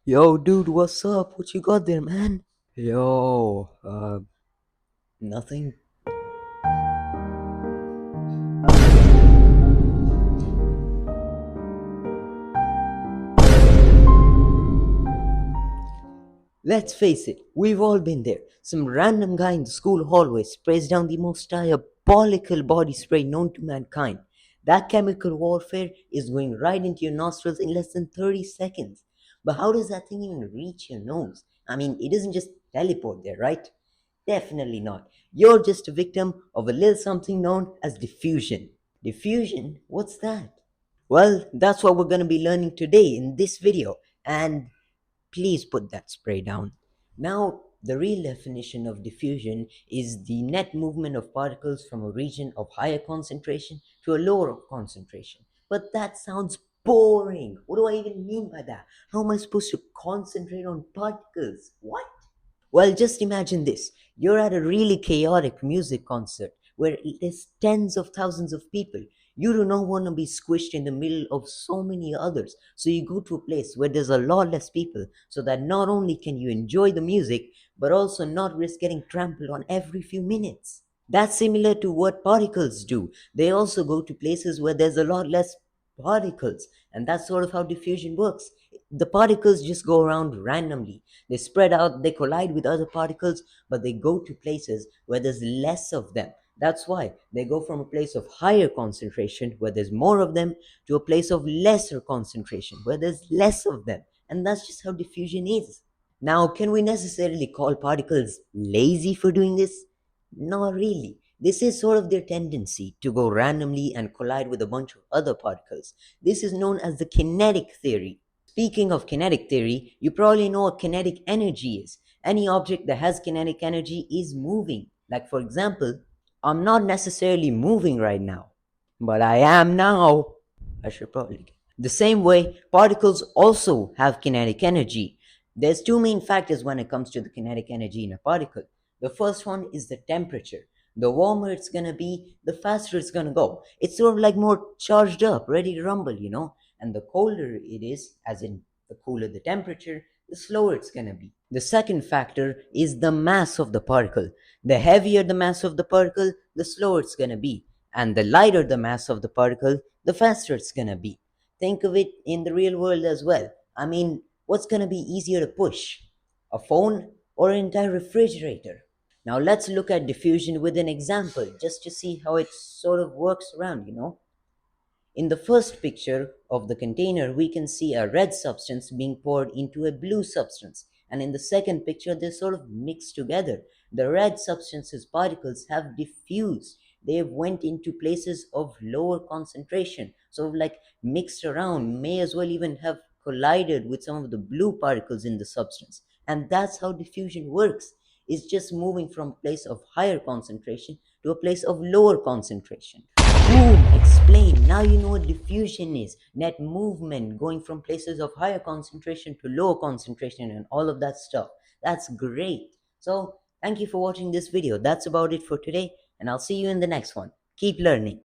Yo, dude, what's up? What you got there, man? Yo, nothing. Let's face it, we've all been there. Some random guy in the school hallway sprays down the most diabolical body spray known to mankind. That chemical warfare is going right into your nostrils in less than 30 seconds. But how does that thing even reach your nose? I mean, it doesn't just teleport there, right? Definitely not. You're just a victim of a little something known as diffusion. Diffusion? What's that? Well, that's what we're going to be learning today in this video. And please put that spray down. Now, the real definition of diffusion is the net movement of particles from a region of higher concentration to a lower concentration. But that sounds boring. What do I even mean by that? How am I supposed to concentrate on particles? What? Well, just imagine this. You're at a really chaotic music concert where there's tens of thousands of people. You do not want to be squished in the middle of so many others. So you go to a place where there's a lot less people so that not only can you enjoy the music, but also not risk getting trampled on every few minutes. That's similar to what particles do. They also go to places where there's a lot less particles, and that's sort of how diffusion works. The particles just go around randomly. They spread out, they collide with other particles, but they go to places where there's less of them. That's why they go from a place of higher concentration, where there's more of them, to a place of lesser concentration, where there's less of them. And that's just how diffusion is. Now, can we necessarily call particles lazy for doing this? Not really. This is sort of their tendency to go randomly and collide with a bunch of other particles. This is known as the kinetic theory. Speaking of kinetic theory, you probably know what kinetic energy is. Any object that has kinetic energy is moving. Like, for example, I'm not necessarily moving right now, but I am now. I should probably. The same way, particles also have kinetic energy. There's two main factors when it comes to the kinetic energy in a particle. The first one is the temperature. The warmer it's gonna be, the faster it's gonna go. It's sort of like more charged up, ready to rumble. And the colder it is, as in the cooler the temperature, the slower it's gonna be. The second factor is the mass of the particle. The heavier the mass of the particle, the slower it's gonna be. And the lighter the mass of the particle, the faster it's gonna be. Think of it in the real world as well. I mean, what's gonna be easier to push? A phone or an entire refrigerator? Now let's look at diffusion with an example just to see how it sort of works around. In the first picture of the container, we can see a red substance being poured into a blue substance. And in the second picture, they're sort of mixed together. The red substance's particles have diffused. They have went into places of lower concentration, sort of like mixed around, may as well even have collided with some of the blue particles in the substance. And that's how diffusion works. It's just moving from a place of higher concentration to a place of lower concentration. Boom, explain. Now you know what diffusion is. Net movement going from places of higher concentration to lower concentration and all of that stuff. That's great. So, thank you for watching this video. That's about it for today, and I'll see you in the next one. Keep learning.